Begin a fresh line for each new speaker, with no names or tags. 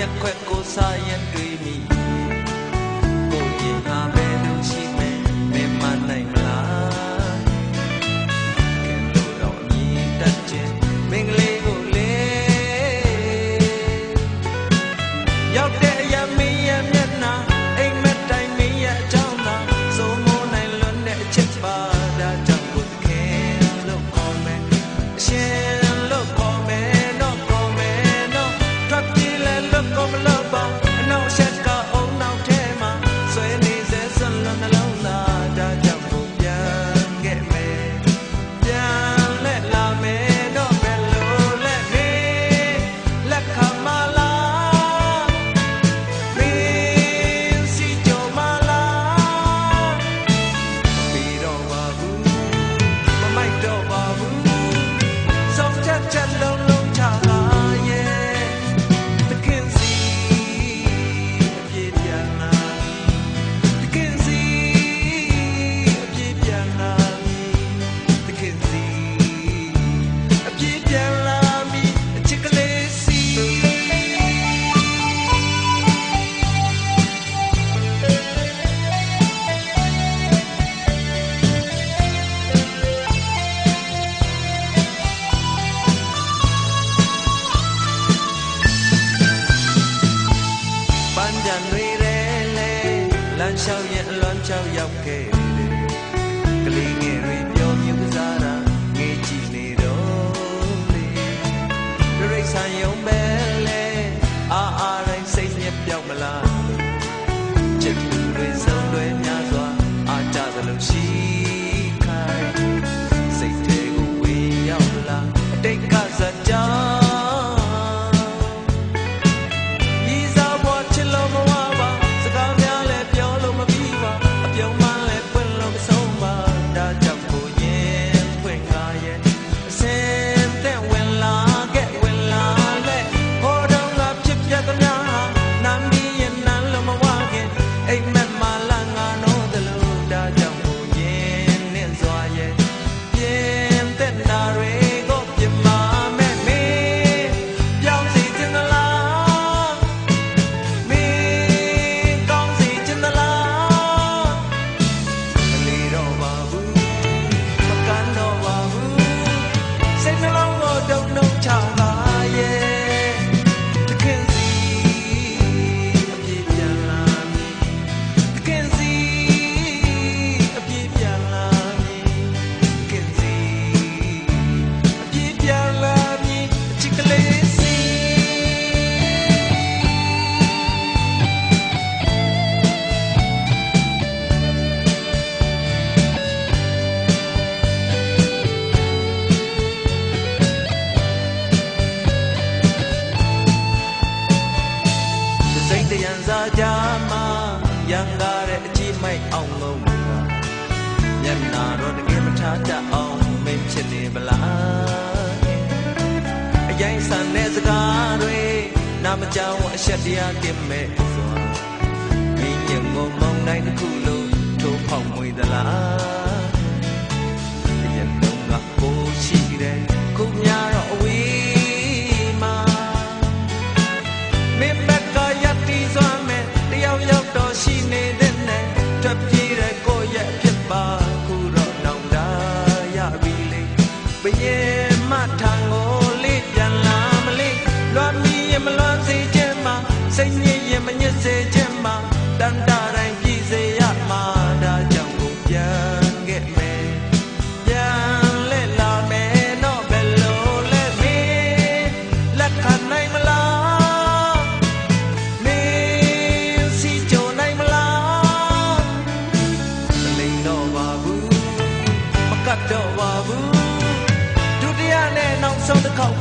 က်ခွက်ကိုစားရင်တွေ့မိကိုရင်ဟာပဲလို့ရှိမယ်မင်းမနိုင်မလားကဲလို့တော့အမြင်တတ်ခြင်းမင်းကလေးကိုလေရောက်တဲ့အရာမင်းရဲ့မျက်နှာအိမ်မက်တိုင်းမင်းရဲ့အကြောင်းသာစိုးမိုးနိုင်လွန်းတဲ့အချက်ပါဒါကြောင့်ကိုသခင်လို့ခေါ်မယ်အရှင်လို့ခေါ်မယ်တော့ခေါ်မယ်တော့ထွက်ပြေးလဲလို့ကိုမလို့ပါအနောက်ရှက်ကအုံနောက်ထဲမှာဆွဲနေစေဆွလွန်နှလုံးသားဒါကြောင့်ကိုပြန်ခဲ့မယ်ပြန်လဲလာမယ်တော့ဘယ်လိုလဲနေလက်ခံမလားမင်းစီကြမလားပြီးတော့ပါဘူးမမိုက်တော့ပါဘူးဆုံးချက်လုံးလုံးချပါရဲ့တခင်စီအပြည့်ပြန်လာတခင်စီအပြည့်ပြန်လာတခင်စီအပြည့်ပြန်လာပြီအချစ်ကလေးစီပန်းကြံတွေလဲလဲလမ်းလျှောက်ရင်အလွန်ချောက်ရောက်ခဲ့တယ်ကလေးငယ်တွေပြောမြူးစားတာငေးကြည့်နေတော့လေရိတ်ဆန်ယုံပဲလဲအားတိုင်းစိတ်ညစ်ပြောက်မလားချစ်သူတွေဆုံးတွေများစွာအားကြသလိုရှိခိုင်းစိတ်ထဲကိုဝင်ရောက်လာအတိတ်ကစကြောင်းဤစားပေါ်ချစ်လို့မဝပါစကားများလဲပြောလို့မပြီးပါအပြုံးမှလဲပွင့်လို့မဆုံးပါဒါကြောင့်ကိုရင်ဖွင့်ကားရဲ့အစင်တဲ့ဝင်လာခဲ့ဝင်လာလဲဟောတော့ငါဖြစ်ပြသမျှဟာနာမီရင်နန်းလို့မဝခင်အိမ်မက်မလာငါနိုးတယ်လို့ဒါကြောင့်ကိုရင်နဲ့စွာရဲ့ပြင်းတဲ့နာတွေကိုပြမမဲ့မင်းပြောင်းစီခြင်းလားမင်းကောင်းစီခြင်းလားမလီတော့ပါဘူးမကန်တော့ပါဘူးစိတ်နှလုံးကိုဒုံဒုံချပါရဲ့တခင်စီအပြည့်ပြန်လာပြီတခင်စီအပြည့်ပြန်လာပြီတခင်စီအပြည့်ပြန်လာပြီအချစ်ကလေးစီစိတ်တရံစားကြမှာရန်ကားတဲ့အကြည့်မိုက်အောင်လုံးမျက်နာတော့တကယ်မထားတတ်အောင်မင်းဖြစ်နေမလားအရင်ဆန်တဲ့စကားတွေနာမကြောင်အရှက်တရားကင်းမဲ့စွာမင်းညငုံမောင်းတိုင်းတစ်ခုလုံးထိုးဖောက်မွေသလားအရင်တော့ငါကိုရှိတယ်ခုများတော့အဝေးမှာမင်းဘက်ကရပ်တီးစွမ်းမဲ့တယောက်ယောက်တော့ရှိနေတဲ့နဲ့ထွက်ပြေးတဲ့ကိုယ့်ရဲ့ဖြစ်ပါခုတော့နောင်တရပြီလေဘယင်မထံကိုလေးပြန်လာမလေးလွမ်းမီရင်မလွမ်းစေခြင်းမှာစိတ်ညစ်ရင်မညစ်စေခြင်းမှာတန်တာတိုင်းပြည်စေရမှာဒါကြောင့်ကိုပြန်ခဲ့မယ်ပြန်လဲလာမယ်တော့ဘယ်လိုလဲမင်းလက်ခံနိုင်မလားမင်းစီကြုံနိုင်မလားမလိမ်တော့ပါဘူးမကတ်တော့ပါဘူးဒုတိယနဲ့နောက်ဆုံးတစ်ခေါက်